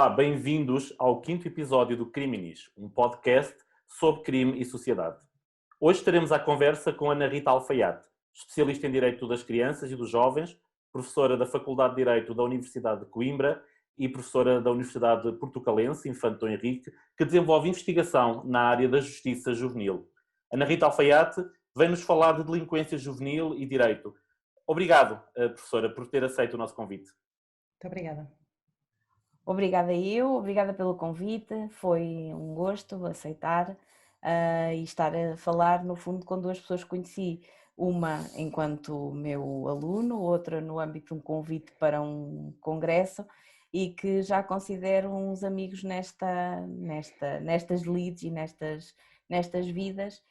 Olá, bem-vindos ao 5º episódio do Criminis, um podcast sobre crime e sociedade. Hoje estaremos à conversa com Ana Rita Alfaiate, especialista em Direito das Crianças e dos Jovens, professora da Faculdade de Direito da Universidade de Coimbra e professora da Universidade Portucalense, Infante Dom Henrique, que desenvolve investigação na área da justiça juvenil. Ana Rita Alfaiate vem-nos falar de delinquência juvenil e direito. Obrigado, professora, por ter aceito o nosso convite. Muito obrigada. Obrigada pelo convite, foi um gosto aceitar e estar a falar, no fundo, com duas pessoas que conheci, uma enquanto meu aluno, outra no âmbito de um convite para um congresso e que já considero uns amigos nestas leads e nestas vidas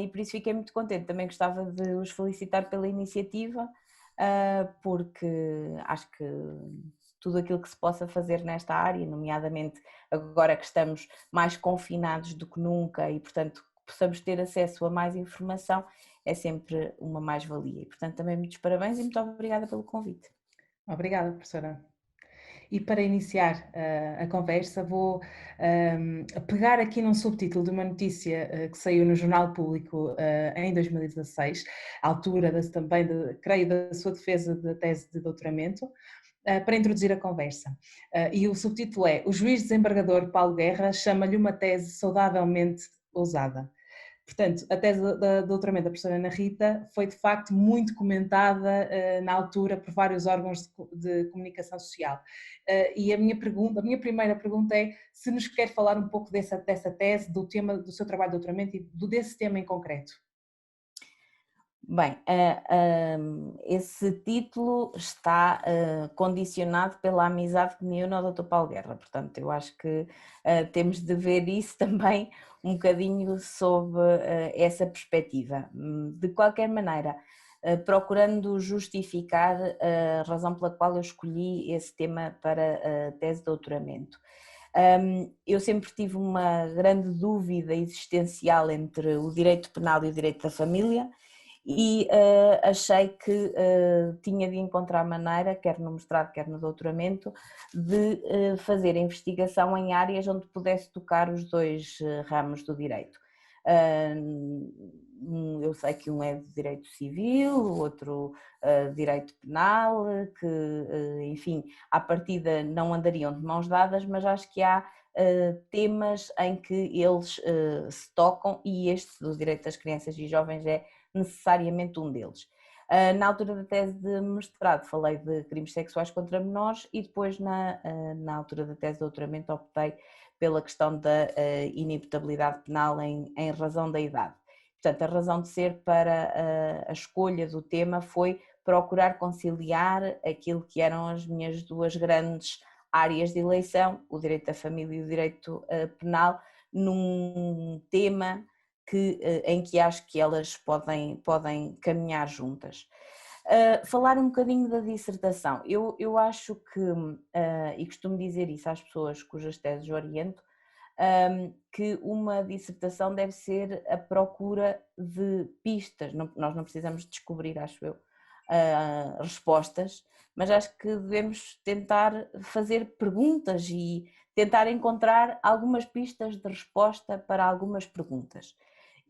e por isso fiquei muito contente. Também gostava de os felicitar pela iniciativa porque acho que tudo aquilo que se possa fazer nesta área, nomeadamente agora que estamos mais confinados do que nunca e, portanto, possamos ter acesso a mais informação, é sempre uma mais-valia. E, portanto, também muitos parabéns e muito obrigada pelo convite. Obrigada, professora. E para iniciar a conversa, vou pegar aqui num subtítulo de uma notícia que saiu no Jornal Público em 2016, à altura também, creio, da sua defesa da tese de doutoramento, para introduzir a conversa. E o subtítulo é: o juiz desembargador Paulo Guerra chama-lhe uma tese saudavelmente ousada. Portanto, a tese de doutoramento da professora Ana Rita foi de facto muito comentada na altura por vários órgãos de comunicação social. E a minha primeira pergunta é se nos quer falar um pouco dessa tese, do tema do seu trabalho de doutoramento e desse tema em concreto. Bem, esse título está condicionado pela amizade que me une ao Dr. Paulo Guerra, portanto eu acho que temos de ver isso também um bocadinho sob essa perspectiva. De qualquer maneira, procurando justificar a razão pela qual eu escolhi esse tema para a tese de doutoramento. Eu sempre tive uma grande dúvida existencial entre o direito penal e o direito da família, e achei que tinha de encontrar maneira, quer no mestrado, quer no doutoramento, de fazer investigação em áreas onde pudesse tocar os dois ramos do direito. Eu sei que um é de direito civil, o outro direito penal, que enfim, à partida não andariam de mãos dadas, mas acho que há temas em que eles se tocam e este do direito das crianças e jovens é necessariamente um deles. Na altura da tese de mestrado falei de crimes sexuais contra menores e depois na altura da tese de doutoramento optei pela questão da inimputabilidade penal em razão da idade. Portanto, a razão de ser para a escolha do tema foi procurar conciliar aquilo que eram as minhas duas grandes áreas de eleição, o direito da família e o direito penal, num tema em que acho que elas podem caminhar juntas. Falar um bocadinho da dissertação, eu acho que, e costumo dizer isso às pessoas cujas teses oriento, que uma dissertação deve ser a procura de pistas, nós não precisamos descobrir, acho eu, respostas, mas acho que devemos tentar fazer perguntas e tentar encontrar algumas pistas de resposta para algumas perguntas.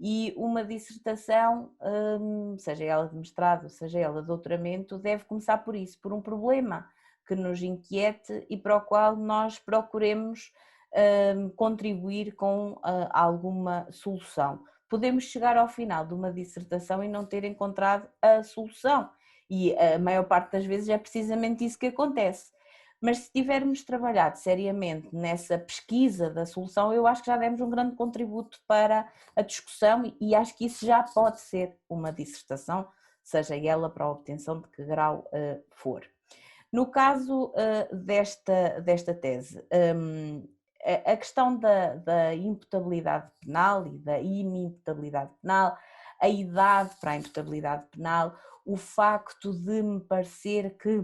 E uma dissertação, seja ela de mestrado, seja ela de doutoramento, deve começar por isso, por um problema que nos inquiete e para o qual nós procuremos contribuir com alguma solução. Podemos chegar ao final de uma dissertação e não ter encontrado a solução, e a maior parte das vezes é precisamente isso que acontece. Mas se tivermos trabalhado seriamente nessa pesquisa da solução, eu acho que já demos um grande contributo para a discussão e acho que isso já pode ser uma dissertação, seja ela para a obtenção de que grau for. No caso desta tese, a questão da imputabilidade penal e da inimputabilidade penal, a idade para a imputabilidade penal, o facto de me parecer que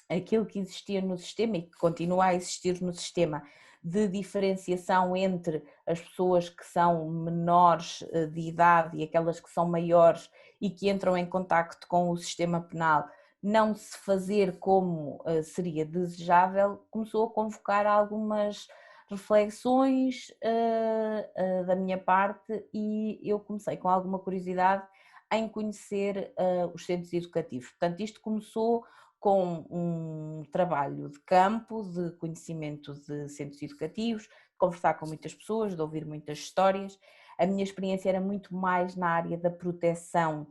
aquilo que existia no sistema e que continua a existir no sistema de diferenciação entre as pessoas que são menores de idade e aquelas que são maiores e que entram em contacto com o sistema penal não se fazer como seria desejável, começou a convocar algumas reflexões da minha parte, e eu comecei com alguma curiosidade em conhecer os centros educativos. Portanto, isto começou com um trabalho de campo, de conhecimento de centros educativos, de conversar com muitas pessoas, de ouvir muitas histórias. A minha experiência era muito mais na área da proteção,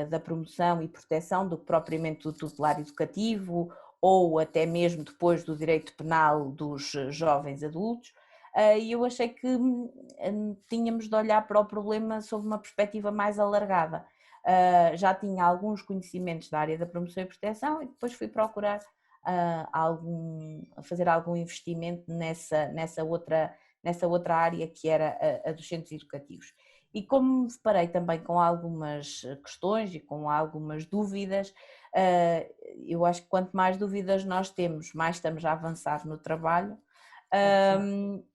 da promoção e proteção do que propriamente do tutelar educativo, ou até mesmo depois do direito penal dos jovens adultos, e eu achei que tínhamos de olhar para o problema sob uma perspectiva mais alargada. Já tinha alguns conhecimentos da área da promoção e proteção, e depois fui procurar fazer algum investimento nessa outra área, que era a dos centros educativos. E como me deparei também com algumas questões e com algumas dúvidas, eu acho que quanto mais dúvidas nós temos, mais estamos a avançar no trabalho.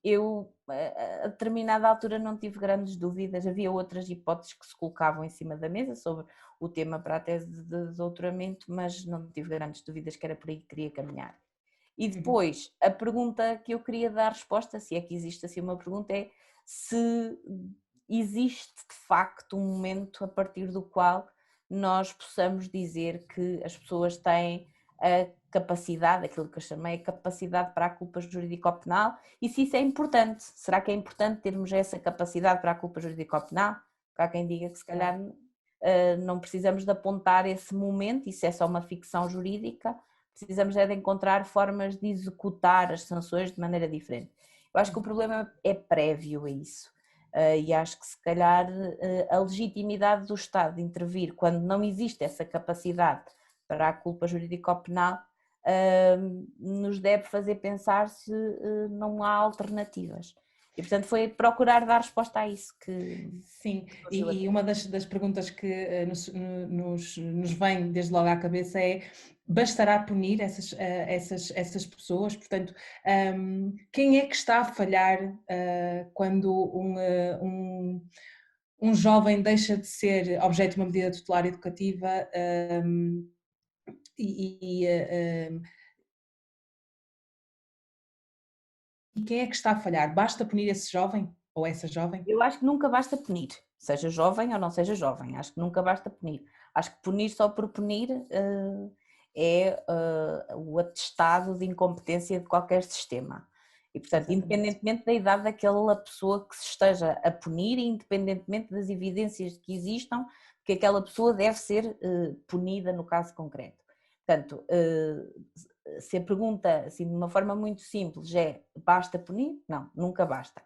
Eu, a determinada altura, não tive grandes dúvidas. Havia outras hipóteses que se colocavam em cima da mesa sobre o tema para a tese de doutoramento, mas não tive grandes dúvidas que era por aí que queria caminhar. E depois, a pergunta que eu queria dar resposta, se é que existe assim uma pergunta, é se existe de facto um momento a partir do qual nós possamos dizer que as pessoas têm a capacidade, aquilo que eu chamei a capacidade para a culpa jurídico-penal, e se isso é importante. Será que é importante termos essa capacidade para a culpa jurídico-penal? Há quem diga que se calhar não precisamos de apontar esse momento, isso é só uma ficção jurídica, precisamos é de encontrar formas de executar as sanções de maneira diferente. Eu acho que o problema é prévio a isso. E acho que se calhar a legitimidade do Estado de intervir quando não existe essa capacidade para a culpa jurídico-penal nos deve fazer pensar se não há alternativas. E portanto foi procurar dar resposta a isso que... Sim, e uma das perguntas que nos vem desde logo à cabeça é: bastará punir essas pessoas? Portanto, quem é que está a falhar quando um jovem deixa de ser objeto de uma medida tutelar educativa e quem é que está a falhar? Basta punir esse jovem ou essa jovem? Eu acho que nunca basta punir, seja jovem ou não seja jovem, acho que nunca basta punir. Acho que punir só por punir é o atestado de incompetência de qualquer sistema. E, portanto, independentemente da idade daquela pessoa que se esteja a punir, e independentemente das evidências que existam, que aquela pessoa deve ser punida no caso concreto. Portanto, se a pergunta, assim, de uma forma muito simples, é: basta punir? Não, nunca basta.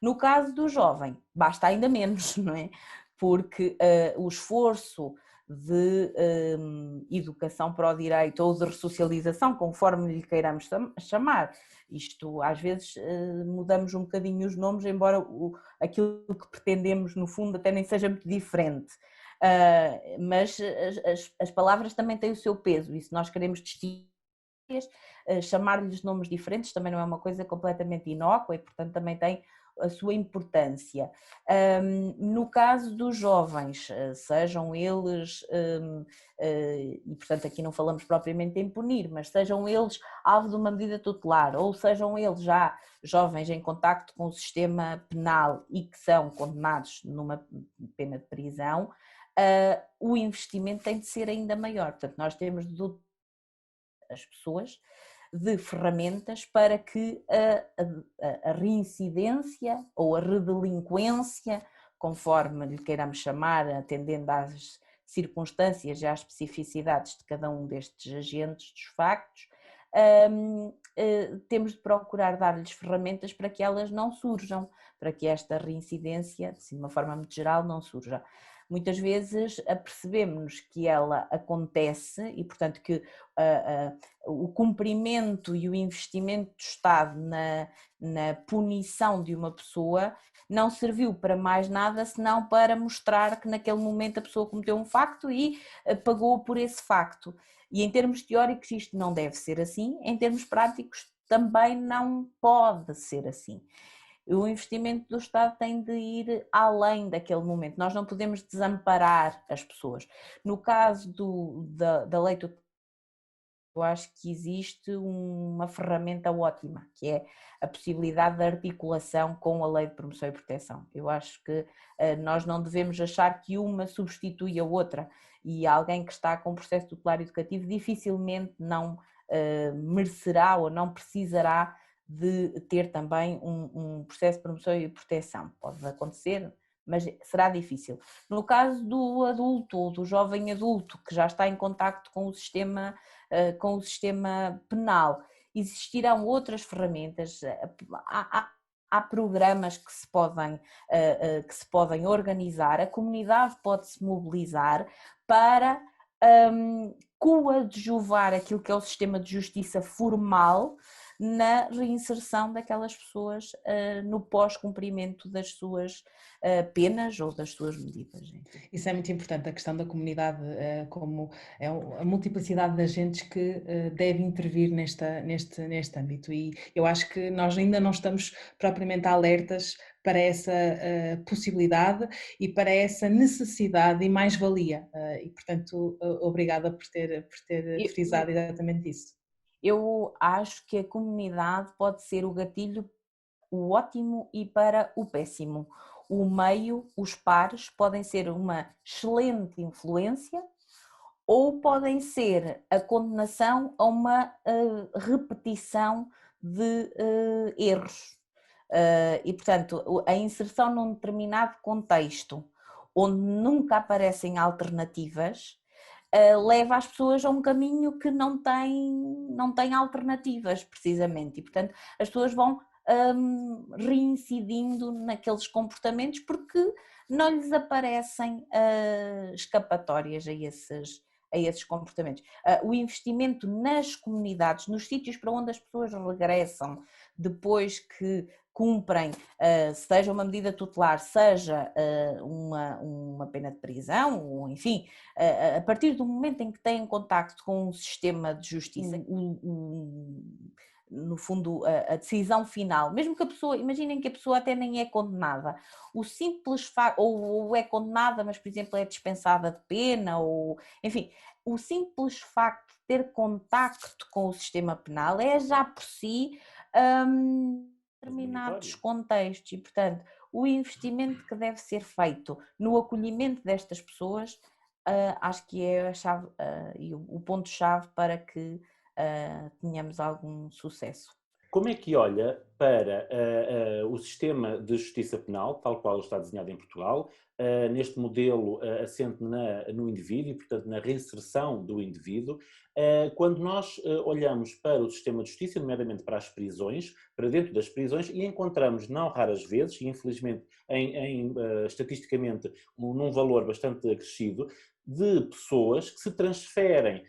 No caso do jovem, basta ainda menos, não é? Porque o esforço de educação para o direito, ou de ressocialização, conforme lhe queiramos chamar, isto às vezes mudamos um bocadinho os nomes, embora aquilo que pretendemos no fundo até nem seja muito diferente. Mas as palavras também têm o seu peso, e se nós queremos distinguir, chamar-lhes nomes diferentes também não é uma coisa completamente inócua, e portanto também tem a sua importância. No caso dos jovens, sejam eles, e portanto aqui não falamos propriamente em punir, mas sejam eles alvo de uma medida tutelar, ou sejam eles já jovens em contacto com o sistema penal e que são condenados numa pena de prisão, o investimento tem de ser ainda maior. Portanto, nós temos de dotar as pessoas de ferramentas para que a reincidência ou a redelinquência, conforme lhe queiramos chamar, atendendo às circunstâncias e às especificidades de cada um destes agentes dos factos, temos de procurar dar-lhes ferramentas para que elas não surjam, para que esta reincidência, de uma forma muito geral, não surja. Muitas vezes apercebemos-nos que ela acontece e, portanto, que o cumprimento e o investimento do Estado na punição de uma pessoa não serviu para mais nada senão para mostrar que naquele momento a pessoa cometeu um facto e pagou por esse facto. E em termos teóricos isto não deve ser assim, em termos práticos também não pode ser assim. O investimento do Estado tem de ir além daquele momento, nós não podemos desamparar as pessoas. No caso da lei tutelar, eu acho que existe uma ferramenta ótima, que é a possibilidade de articulação com a Lei de Promoção e Proteção. Eu acho que nós não devemos achar que uma substitui a outra, e alguém que está com um processo tutelar educativo dificilmente não merecerá ou não precisará de ter também um processo de promoção e proteção. Pode acontecer, mas será difícil. No caso do adulto ou do jovem adulto que já está em contacto com o sistema penal, existirão outras ferramentas, há programas que se podem organizar, a comunidade pode se mobilizar para coadjuvar aquilo que é o sistema de justiça formal na reinserção daquelas pessoas no pós-cumprimento das suas penas ou das suas medidas. Isso é muito importante, a questão da comunidade, como é a multiplicidade de agentes que deve intervir neste âmbito, e eu acho que nós ainda não estamos propriamente alertas para essa possibilidade e para essa necessidade e mais-valia, e portanto obrigada por ter frisado exatamente isso. Eu acho que a comunidade pode ser o gatilho, o ótimo e para o péssimo. O meio, os pares, podem ser uma excelente influência ou podem ser a condenação a uma repetição de erros. E, portanto, a inserção num determinado contexto onde nunca aparecem alternativas leva as pessoas a um caminho que não tem alternativas, precisamente, e portanto as pessoas vão reincidindo naqueles comportamentos porque não lhes aparecem escapatórias a esses comportamentos. O investimento nas comunidades, nos sítios para onde as pessoas regressam depois que cumprem, seja uma medida tutelar, seja uma pena de prisão, ou enfim, a partir do momento em que têm contacto com um sistema de justiça, no fundo a decisão final, mesmo que a pessoa, imaginem que a pessoa até nem é condenada, o simples facto, ou é condenada, mas por exemplo é dispensada de pena, ou enfim, o simples facto de ter contacto com o sistema penal é já por si determinados contextos, e portanto o investimento que deve ser feito no acolhimento destas pessoas acho que é a chave e o ponto-chave para que tenhamos algum sucesso. Como é que olha para o sistema de justiça penal, tal qual está desenhado em Portugal, neste modelo assente no indivíduo e, portanto, na reinserção do indivíduo, quando nós olhamos para o sistema de justiça, nomeadamente para as prisões, para dentro das prisões, e encontramos, não raras vezes, e infelizmente estatisticamente num valor bastante acrescido, de pessoas que se transferem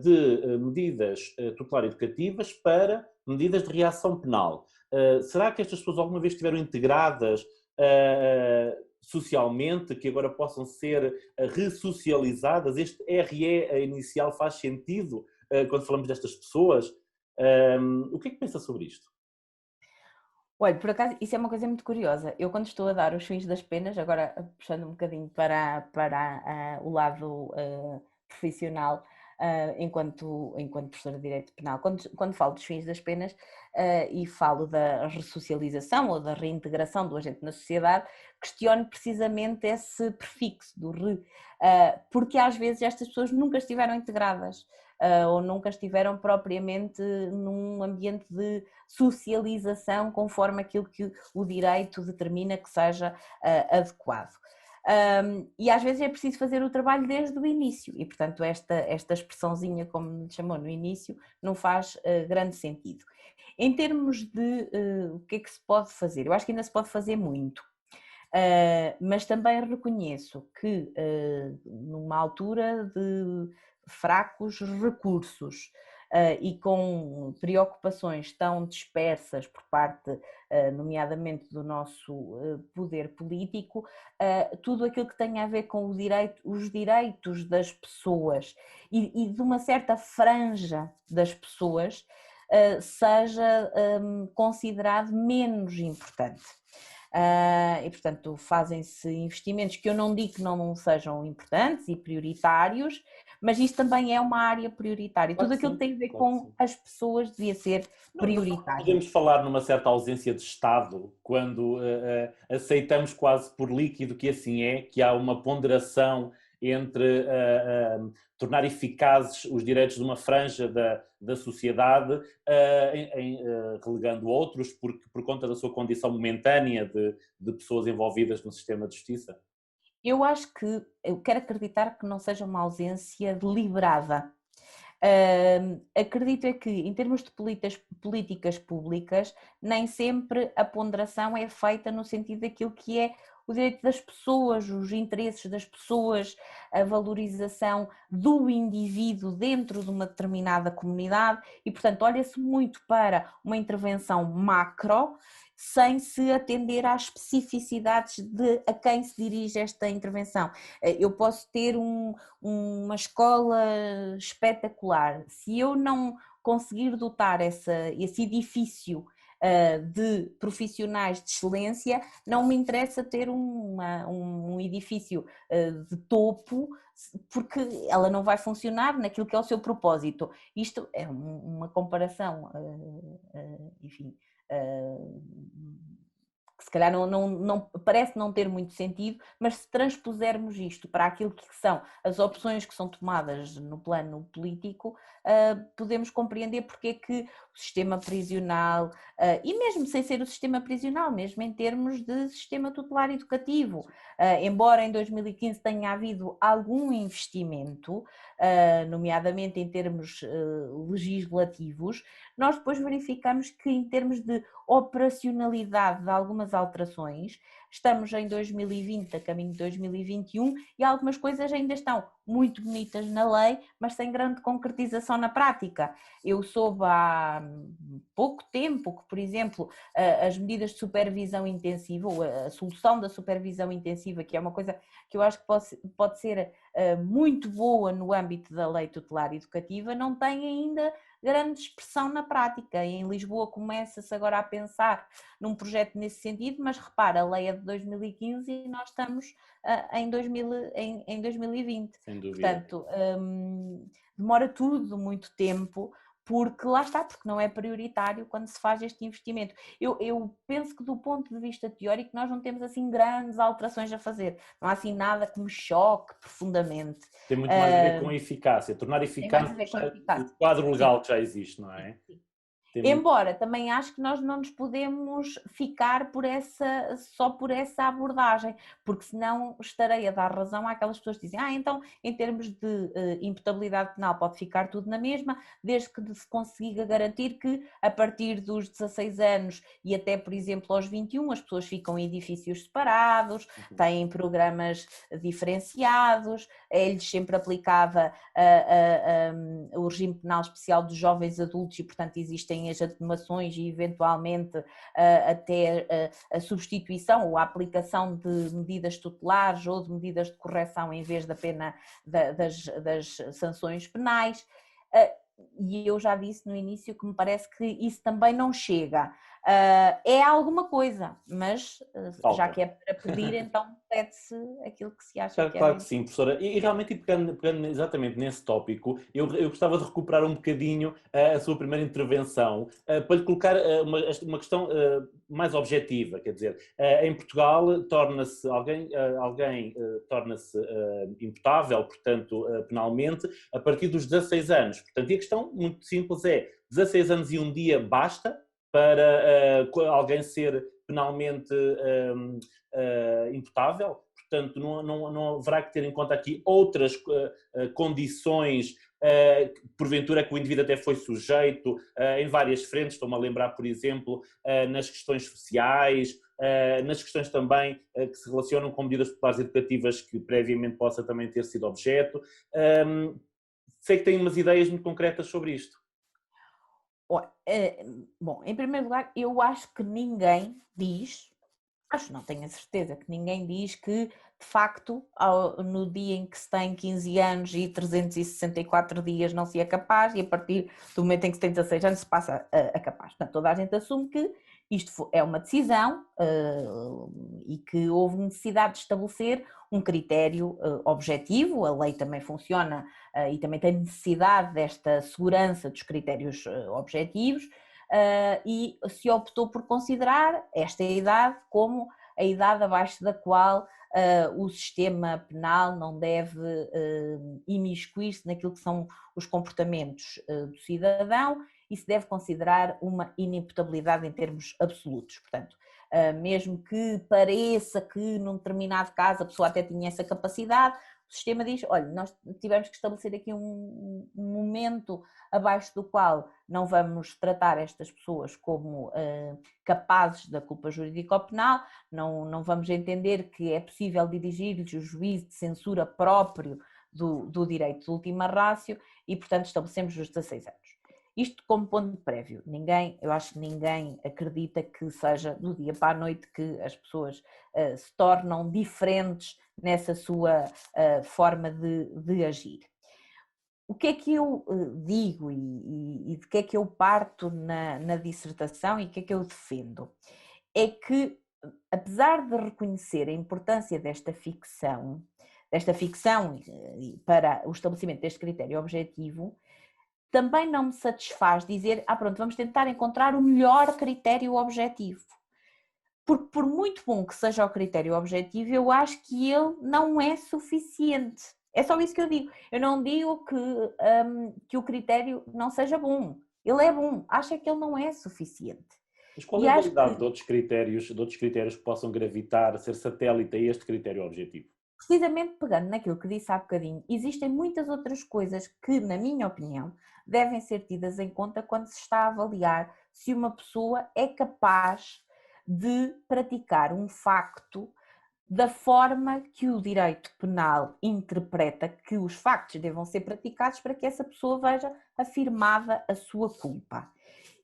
de medidas tutelar educativas para medidas de reação penal. Será que estas pessoas alguma vez estiveram integradas socialmente, que agora possam ser ressocializadas? Este RE inicial faz sentido quando falamos destas pessoas? O que é que pensa sobre isto? Olha, por acaso, isso é uma coisa muito curiosa. Eu, quando estou a dar os fins das penas, agora puxando um bocadinho para o lado profissional, enquanto professora de Direito Penal, quando falo dos fins das penas e falo da ressocialização ou da reintegração do agente na sociedade, questiono precisamente esse prefixo do re, porque às vezes estas pessoas nunca estiveram integradas. Ou nunca estiveram propriamente num ambiente de socialização conforme aquilo que o direito determina que seja adequado. E às vezes é preciso fazer o trabalho desde o início e, portanto, esta expressãozinha, como me chamou no início, não faz grande sentido. Em termos de o que é que se pode fazer, eu acho que ainda se pode fazer muito. Mas também reconheço que numa altura de fracos recursos e com preocupações tão dispersas por parte, nomeadamente do nosso poder político, tudo aquilo que tem a ver com os direitos das pessoas e de uma certa franja das pessoas seja considerado menos importante. E, portanto, fazem-se investimentos que eu não digo que não sejam importantes e prioritários, mas isto também é uma área prioritária. Claro Tudo que aquilo sim, que tem a ver claro que com sim. as pessoas devia ser prioritário. Podemos falar numa certa ausência de Estado quando aceitamos quase por líquido que assim é, que há uma ponderação entre tornar eficazes os direitos de uma franja da sociedade, relegando outros por conta da sua condição momentânea de pessoas envolvidas no sistema de justiça? Eu quero acreditar que não seja uma ausência deliberada. Acredito é que, em termos de políticas públicas, nem sempre a ponderação é feita no sentido daquilo que é o direito das pessoas, os interesses das pessoas, a valorização do indivíduo dentro de uma determinada comunidade e, portanto, olha-se muito para uma intervenção macro, sem se atender às especificidades de a quem se dirige esta intervenção. Eu posso ter uma escola espetacular, se eu não conseguir dotar esse edifício de profissionais de excelência, não me interessa ter um edifício de topo, porque ela não vai funcionar naquilo que é o seu propósito. Isto é uma comparação, enfim, que se calhar não parece não ter muito sentido, mas se transpusermos isto para aquilo que são as opções que são tomadas no plano político, podemos compreender porque é que o sistema prisional, e mesmo sem ser o sistema prisional, mesmo em termos de sistema tutelar educativo, embora em 2015 tenha havido algum investimento, nomeadamente em termos legislativos, nós depois verificamos que em termos de operacionalidade de algumas alterações, estamos em 2020, a caminho de 2021, e algumas coisas ainda estão muito bonitas na lei, mas sem grande concretização na prática. Eu soube há pouco tempo que, por exemplo, as medidas de supervisão intensiva, ou a solução da supervisão intensiva, que é uma coisa que eu acho que pode ser muito boa no âmbito da lei tutelar educativa, não tem ainda grande expressão na prática. Em Lisboa começa-se agora a pensar num projeto nesse sentido, mas repara, a lei é de 2015 e nós estamos em 2020. Sem dúvida. Portanto, demora tudo muito tempo, porque lá está, porque não é prioritário quando se faz este investimento. Eu penso que do ponto de vista teórico nós não temos assim grandes alterações a fazer, não há assim nada que me choque profundamente. Tem muito mais a ver com a eficácia, tornar Tem mais eficaz a ver com a o eficácia. quadro legal Sim. que já existe, não é? Sim. Tem Embora também acho que nós não nos podemos ficar só por essa abordagem, porque senão estarei a dar razão àquelas pessoas que dizem, então em termos de imputabilidade penal pode ficar tudo na mesma, desde que se consiga garantir que a partir dos 16 anos e até, por exemplo, aos 21, as pessoas ficam em edifícios separados, têm programas diferenciados, é-lhes sempre aplicada o regime penal especial dos jovens adultos e, portanto, existem as atenuações e, eventualmente, até a substituição ou a aplicação de medidas tutelares ou de medidas de correção em vez da pena das sanções penais. E eu já disse no início que me parece que isso também não chega. É alguma coisa, mas já que é para pedir, então pede-se aquilo que se acha que é. Claro que sim, professora. E realmente, pegando exatamente nesse tópico, eu gostava de recuperar um bocadinho a sua primeira intervenção para lhe colocar uma questão mais objetiva. Quer dizer, em Portugal torna-se alguém torna-se imputável, portanto, penalmente, a partir dos 16 anos. Portanto, e a questão muito simples é: 16 anos e um dia basta para alguém ser penalmente imputável? Portanto, não haverá que ter em conta aqui outras condições, porventura que o indivíduo até foi sujeito em várias frentes, estou-me a lembrar, por exemplo, nas questões sociais, nas questões também que se relacionam com medidas tutelares educativas que previamente possa também ter sido objeto. Sei que tem umas ideias muito concretas sobre isto. Bom, em primeiro lugar, eu acho que ninguém diz, não tenho a certeza que ninguém diz que de facto, no dia em que se tem 15 anos e 364 dias não se é capaz, e a partir do momento em que se tem 16 anos se passa a capaz. Portanto, toda a gente assume que isto é uma decisão e que houve necessidade de estabelecer um critério objetivo. A lei também funciona e também tem necessidade desta segurança dos critérios objetivos, e se optou por considerar esta idade como a idade abaixo da qual o sistema penal não deve imiscuir-se naquilo que são os comportamentos do cidadão e se deve considerar uma inimputabilidade em termos absolutos. Portanto, mesmo que pareça que num determinado caso a pessoa até tinha essa capacidade, o sistema diz, olha, nós tivemos que estabelecer aqui um momento abaixo do qual não vamos tratar estas pessoas como capazes da culpa jurídico-penal, não vamos entender que é possível dirigir-lhes o juízo de censura próprio do direito de última ratio e, portanto, estabelecemos os 16 anos. Isto como ponto prévio, eu acho que ninguém acredita que seja do dia para a noite que as pessoas se tornam diferentes nessa sua forma de agir. O que é que eu digo e de que é que eu parto na dissertação e o que é que eu defendo? É que, apesar de reconhecer a importância desta ficção para o estabelecimento deste critério objetivo, também não me satisfaz dizer, pronto, vamos tentar encontrar o melhor critério objetivo. Porque por muito bom que seja o critério objetivo, eu acho que ele não é suficiente. É só isso que eu digo. Eu não digo que o critério não seja bom. Ele é bom. Acho que ele não é suficiente. Mas qual é a validade de outros critérios que possam gravitar, ser satélite a este critério objetivo? Precisamente pegando naquilo que disse há bocadinho, existem muitas outras coisas que, na minha opinião, devem ser tidas em conta quando se está a avaliar se uma pessoa é capaz de praticar um facto da forma que o direito penal interpreta que os factos devam ser praticados para que essa pessoa veja afirmada a sua culpa.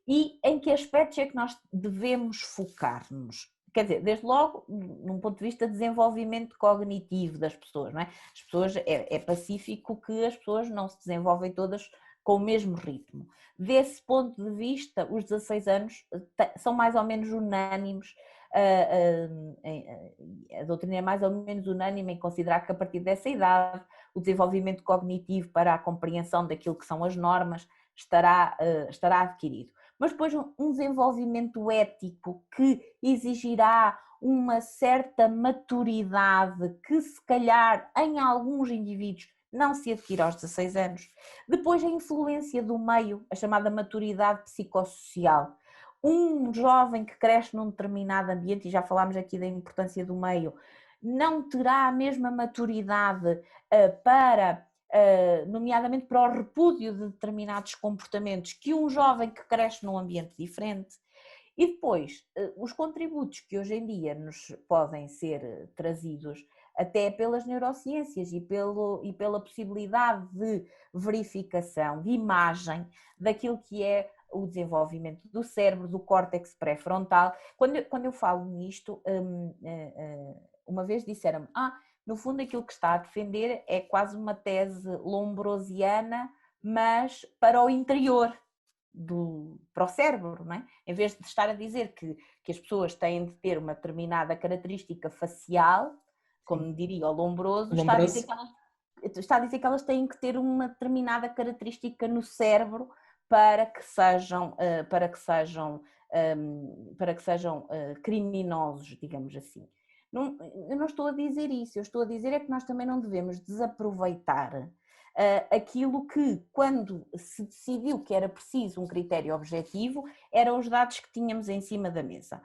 E em que aspectos é que nós devemos focar-nos? Quer dizer, desde logo, num ponto de vista de desenvolvimento cognitivo das pessoas, não é? As pessoas, é pacífico que as pessoas não se desenvolvem todas com o mesmo ritmo. Desse ponto de vista, os 16 anos são mais ou menos unânimes, a doutrina é mais ou menos unânime em considerar que a partir dessa idade o desenvolvimento cognitivo para a compreensão daquilo que são as normas estará adquirido. Mas depois um desenvolvimento ético que exigirá uma certa maturidade que se calhar em alguns indivíduos não se adquire aos 16 anos. Depois a influência do meio, a chamada maturidade psicossocial. Um jovem que cresce num determinado ambiente, e já falámos aqui da importância do meio, não terá a mesma maturidade nomeadamente para o repúdio de determinados comportamentos que um jovem que cresce num ambiente diferente. E depois, os contributos que hoje em dia nos podem ser trazidos até pelas neurociências e pela possibilidade de verificação, de imagem daquilo que é o desenvolvimento do cérebro, do córtex pré-frontal. Quando eu falo nisto, uma vez disseram-me, no fundo aquilo que está a defender é quase uma tese lombrosiana, mas para o interior, para o cérebro, não é? Em vez de estar a dizer que as pessoas têm de ter uma determinada característica facial, como diria o lombroso, está a dizer que elas têm que ter uma determinada característica no cérebro para que sejam criminosos, digamos assim. Eu não estou a dizer isso, eu estou a dizer é que nós também não devemos desaproveitar aquilo que, quando se decidiu que era preciso um critério objetivo, eram os dados que tínhamos em cima da mesa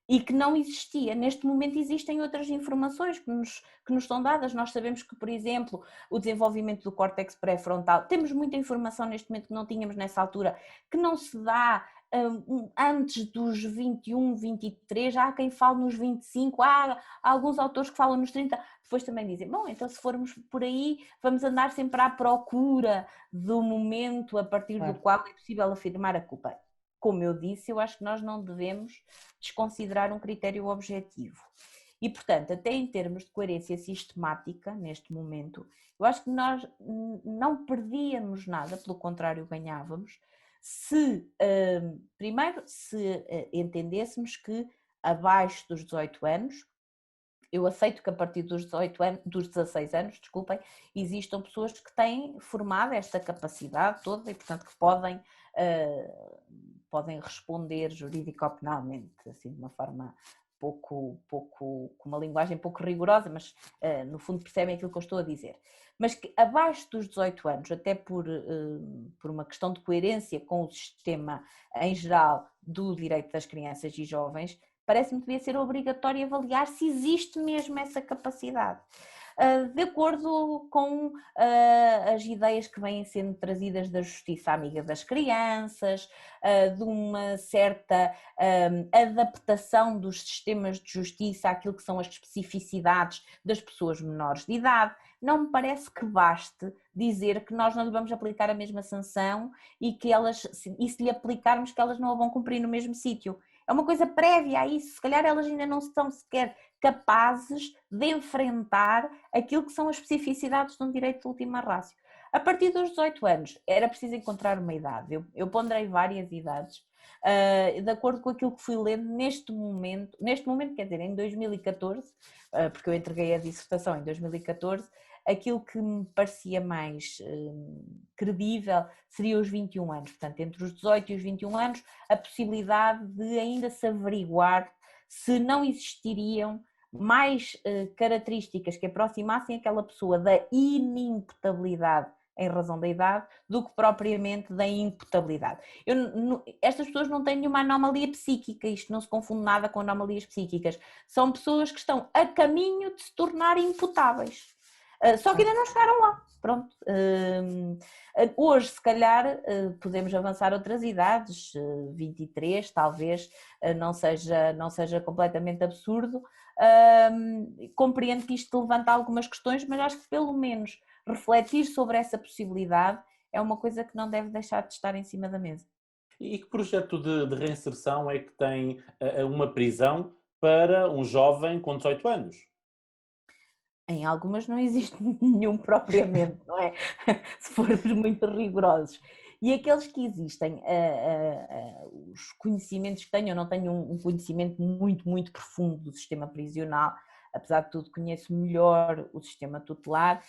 e que não existia. Neste momento existem outras informações que nos são dadas. Nós sabemos que, por exemplo, o desenvolvimento do córtex pré-frontal, temos muita informação neste momento que não tínhamos nessa altura, que não se dá antes dos 21, 23, há quem fale nos 25, há alguns autores que falam nos 30, depois também dizem, bom, então se formos por aí, vamos andar sempre à procura do momento a partir do qual é possível afirmar a culpa. Como eu disse, eu acho que nós não devemos desconsiderar um critério objetivo. E, portanto, até em termos de coerência sistemática, neste momento, eu acho que nós não perdíamos nada, pelo contrário, ganhávamos, se, primeiro, se entendêssemos que abaixo dos 18 anos, eu aceito que a partir dos 18 anos, dos 16 anos, desculpem, existam pessoas que têm formado esta capacidade toda e, portanto, que podem responder juridico-penalmente, assim, de uma forma com uma linguagem pouco rigorosa, mas no fundo percebem aquilo que eu estou a dizer. Mas que abaixo dos 18 anos, até por uma questão de coerência com o sistema em geral do direito das crianças e jovens, parece-me que devia ser obrigatório avaliar se existe mesmo essa capacidade. De acordo com as ideias que vêm sendo trazidas da Justiça Amiga das Crianças, de uma certa adaptação dos sistemas de justiça àquilo que são as especificidades das pessoas menores de idade, não me parece que baste dizer que nós não lhe vamos aplicar a mesma sanção e se lhe aplicarmos que elas não a vão cumprir no mesmo sítio. É uma coisa prévia a isso, se calhar elas ainda não estão sequer capazes de enfrentar aquilo que são as especificidades de um direito de última ratio. A partir dos 18 anos era preciso encontrar uma idade, eu ponderei várias idades, de acordo com aquilo que fui lendo neste momento quer dizer, em 2014, porque eu entreguei a dissertação em 2014, aquilo que me parecia mais credível seria os 21 anos, portanto entre os 18 e os 21 anos a possibilidade de ainda se averiguar se não existiriam mais características que aproximassem aquela pessoa da inimputabilidade em razão da idade do que propriamente da imputabilidade. Estas pessoas não têm nenhuma anomalia psíquica, isto não se confunde nada com anomalias psíquicas, são pessoas que estão a caminho de se tornar imputáveis. Só que ainda não chegaram lá, pronto. Hoje, se calhar, podemos avançar outras idades, 23 talvez não seja completamente absurdo. Compreendo que isto levanta algumas questões, mas acho que pelo menos refletir sobre essa possibilidade é uma coisa que não deve deixar de estar em cima da mesa. E que projeto de reinserção é que tem uma prisão para um jovem com 18 anos? Em algumas não existe nenhum propriamente, não é? Se formos muito rigorosos. E aqueles que existem, os conhecimentos que tenho, eu não tenho um conhecimento muito, muito profundo do sistema prisional, apesar de tudo conheço melhor o sistema tutelar,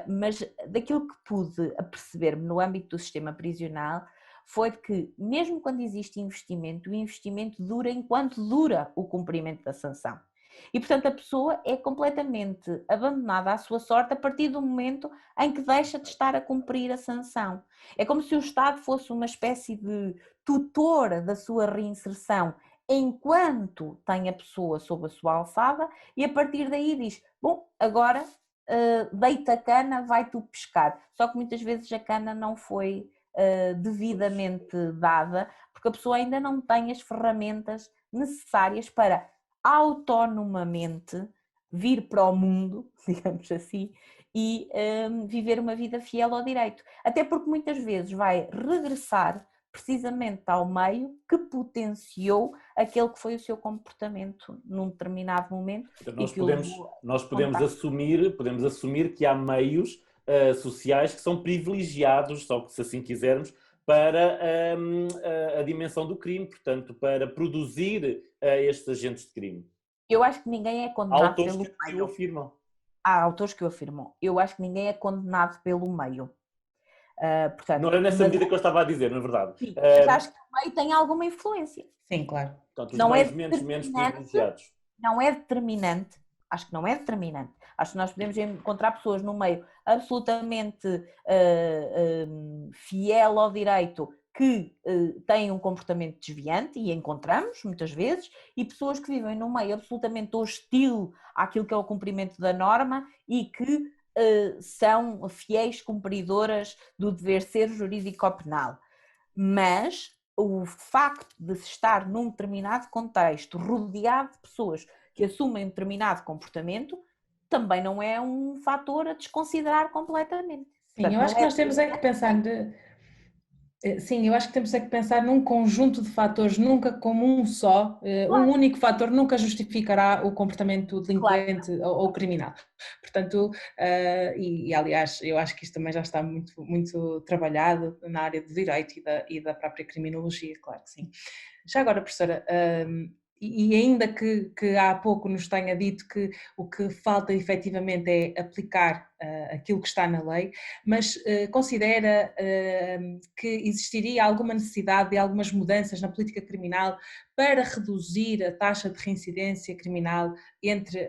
mas daquilo que pude aperceber-me no âmbito do sistema prisional foi que mesmo quando existe investimento, o investimento dura enquanto dura o cumprimento da sanção. E, portanto, a pessoa é completamente abandonada à sua sorte a partir do momento em que deixa de estar a cumprir a sanção. É como se o Estado fosse uma espécie de tutor da sua reinserção enquanto tem a pessoa sob a sua alçada e a partir daí diz, bom, agora deita a cana, vai tu pescar. Só que muitas vezes a cana não foi devidamente dada porque a pessoa ainda não tem as ferramentas necessárias para autonomamente vir para o mundo, digamos assim, e viver uma vida fiel ao direito. Até porque muitas vezes vai regressar precisamente ao meio que potenciou aquele que foi o seu comportamento num determinado momento. Então, nós podemos assumir que há meios sociais que são privilegiados, só que se assim quisermos, para a dimensão do crime, portanto, para produzir estes agentes de crime. Eu acho que ninguém é condenado pelo meio. Que o afirmam. Há autores que o afirmam. Eu acho que ninguém é condenado pelo meio. Portanto, não era nessa medida que eu estava a dizer, na verdade. Sim, mas acho que o meio tem alguma influência. Sim, claro. Portanto, os não mais menos privilegiados. Não é determinante. Acho que não é determinante. Acho que nós podemos encontrar pessoas no meio absolutamente fiel ao direito que têm um comportamento desviante, e encontramos muitas vezes, e pessoas que vivem num meio absolutamente hostil àquilo que é o cumprimento da norma e que são fiéis cumpridoras do dever ser jurídico-penal. Mas o facto de se estar num determinado contexto rodeado de pessoas que assumem um determinado comportamento também não é um fator a desconsiderar completamente. Sim, portanto, eu acho que nós temos é que pensar Sim, eu acho que temos é que pensar num conjunto de fatores, nunca como um só. Um Claro, único fator nunca justificará o comportamento claro. delinquente ou criminal. Portanto, aliás, eu acho que isto também já está muito, muito trabalhado na área do direito e da própria criminologia, claro que sim. Já agora, professora, e ainda que há pouco nos tenha dito que o que falta efetivamente é aplicar aquilo que está na lei, mas considera que existiria alguma necessidade de algumas mudanças na política criminal para reduzir a taxa de reincidência criminal entre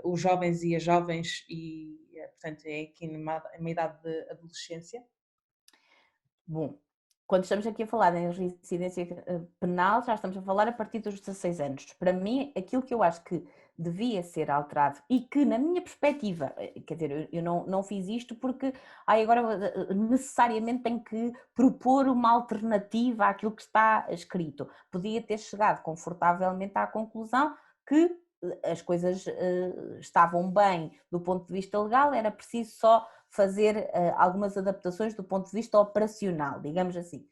os jovens e as jovens portanto, é aqui numa idade de adolescência? Bom, quando estamos aqui a falar em reincidência penal, já estamos a falar a partir dos 16 anos. Para mim, aquilo que eu acho que devia ser alterado e que, na minha perspectiva, quer dizer, eu não fiz isto porque agora necessariamente tenho que propor uma alternativa àquilo que está escrito. Podia ter chegado confortavelmente à conclusão que as coisas estavam bem do ponto de vista legal, era preciso só fazer algumas adaptações do ponto de vista operacional, digamos assim.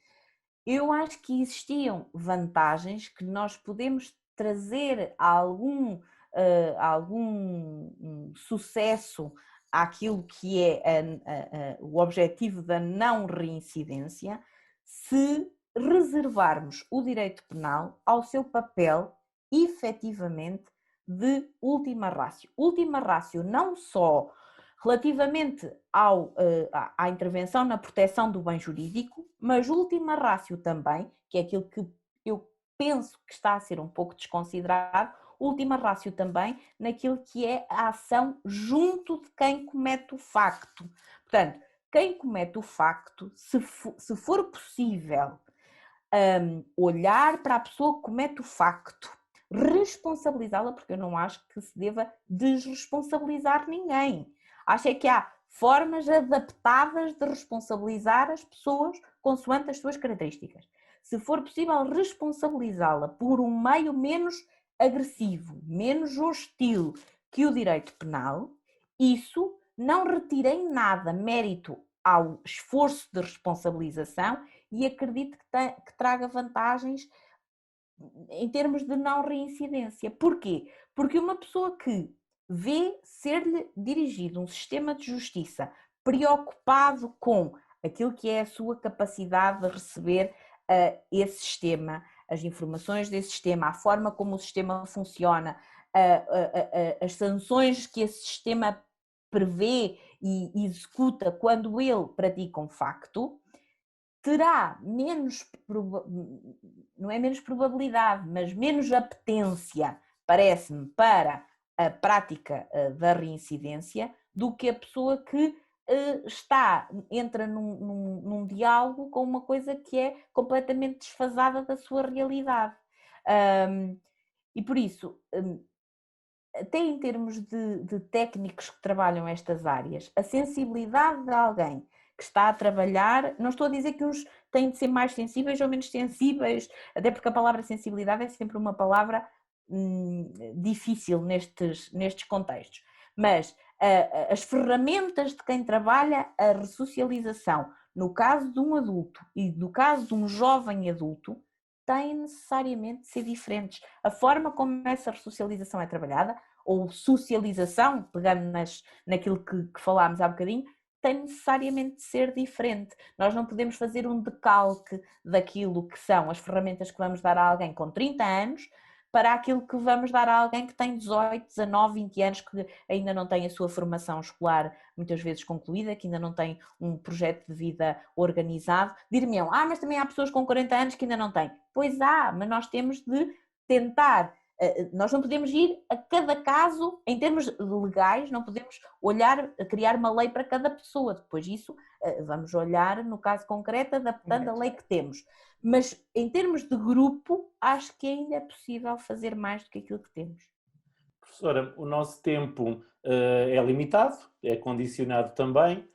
Eu acho que existiam vantagens que nós podemos trazer algum sucesso àquilo que é o objetivo da não reincidência, se reservarmos o direito penal ao seu papel efetivamente de última ratio. Última ratio não só relativamente à intervenção na proteção do bem jurídico, mas última ratio também, que é aquilo que eu penso que está a ser um pouco desconsiderado, última ratio também naquilo que é a ação junto de quem comete o facto. Portanto, quem comete o facto, se for possível olhar para a pessoa que comete o facto, responsabilizá-la, porque eu não acho que se deva desresponsabilizar ninguém. Acho é que há formas adaptadas de responsabilizar as pessoas consoante as suas características. Se for possível responsabilizá-la por um meio menos agressivo, menos hostil que o direito penal, isso não retira em nada mérito ao esforço de responsabilização e acredito que traga vantagens em termos de não reincidência. Porquê? Porque uma pessoa que vê ser-lhe dirigido um sistema de justiça preocupado com aquilo que é a sua capacidade de receber esse sistema, as informações desse sistema, a forma como o sistema funciona, as sanções que esse sistema prevê e executa quando ele pratica um facto, terá menos, não é menos probabilidade, mas menos apetência, parece-me, para a prática da reincidência do que a pessoa que entra num diálogo com uma coisa que é completamente desfasada da sua realidade. E por isso, até em termos de técnicos que trabalham estas áreas, a sensibilidade de alguém que está a trabalhar, não estou a dizer que uns têm de ser mais sensíveis ou menos sensíveis, até porque a palavra sensibilidade é sempre uma palavra difícil nestes contextos, mas as ferramentas de quem trabalha a ressocialização, no caso de um adulto e no caso de um jovem adulto, têm necessariamente de ser diferentes. A forma como essa ressocialização é trabalhada, ou socialização, pegando naquilo que falámos há bocadinho, tem necessariamente de ser diferente. Nós não podemos fazer um decalque daquilo que são as ferramentas que vamos dar a alguém com 30 anos para aquilo que vamos dar a alguém que tem 18, 19, 20 anos, que ainda não tem a sua formação escolar muitas vezes concluída, que ainda não tem um projeto de vida organizado. Dir-me-ão, mas também há pessoas com 40 anos que ainda não têm. Pois há, mas nós temos de tentar. Nós não podemos ir a cada caso, em termos legais, não podemos criar uma lei para cada pessoa. Depois disso, vamos olhar no caso concreto, adaptando a lei que temos. Mas em termos de grupo, acho que ainda é possível fazer mais do que aquilo que temos. Professora, o nosso tempo é limitado, é condicionado também,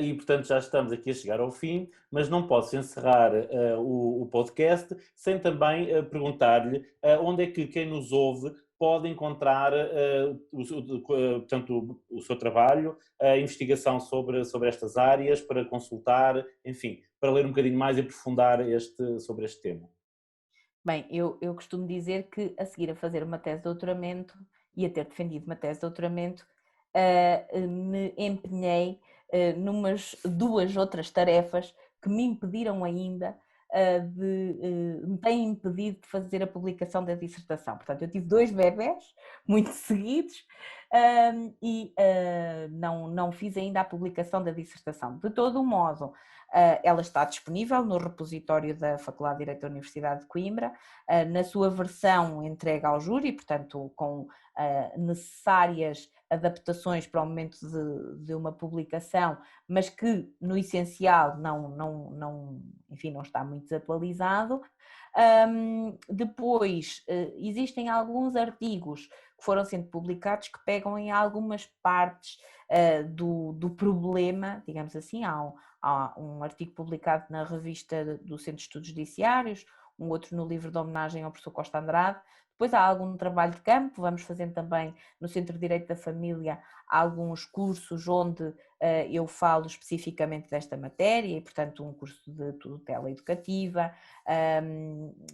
e portanto já estamos aqui a chegar ao fim, mas não posso encerrar o podcast sem também perguntar-lhe onde é que quem nos ouve pode encontrar portanto, o seu trabalho, a investigação sobre estas áreas, para consultar, enfim, para ler um bocadinho mais e aprofundar sobre este tema? Bem, eu costumo dizer que a seguir a fazer uma tese de doutoramento e a ter defendido uma tese de doutoramento, me empenhei numas 2 outras tarefas que me impediram ainda me têm impedido de fazer a publicação da dissertação. Portanto, eu tive 2 bebés muito seguidos e não fiz ainda a publicação da dissertação. De todo o modo, ela está disponível no repositório da Faculdade de Direito da Universidade de Coimbra, na sua versão entregue ao júri, portanto, com necessárias adaptações para o momento de uma publicação, mas que no essencial enfim, não está muito desatualizado. Depois existem alguns artigos que foram sendo publicados que pegam em algumas partes do problema, digamos assim. Há um artigo publicado na revista do Centro de Estudos Judiciários, um outro no livro de homenagem ao professor Costa Andrade. Depois há algum trabalho de campo, vamos fazendo também no Centro de Direito da Família alguns cursos onde eu falo especificamente desta matéria, e portanto um curso de tutela educativa,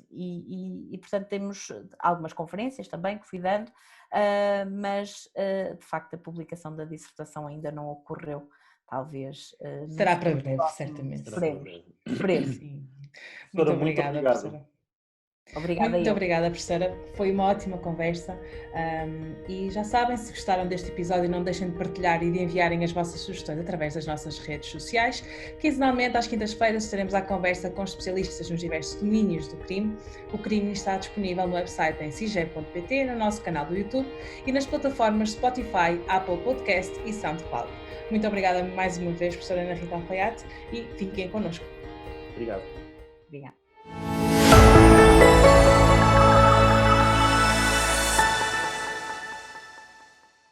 e portanto temos algumas conferências também que fui dando, mas de facto a publicação da dissertação ainda não ocorreu, talvez. Será para breve, certamente. Breve. Sim. Muito obrigada, professora. Obrigada. Muito obrigada, professora. Foi uma ótima conversa. E já sabem, se gostaram deste episódio, não deixem de partilhar e de enviarem as vossas sugestões através das nossas redes sociais. Quinzenalmente, às quintas-feiras, estaremos à conversa com especialistas nos diversos domínios do crime. O crime está disponível no website em cigep.pt, no nosso canal do YouTube e nas plataformas Spotify, Apple Podcast e SoundCloud. Muito obrigada mais uma vez, professora Ana Rita Alfaiate, e fiquem connosco. Obrigado. Obrigada.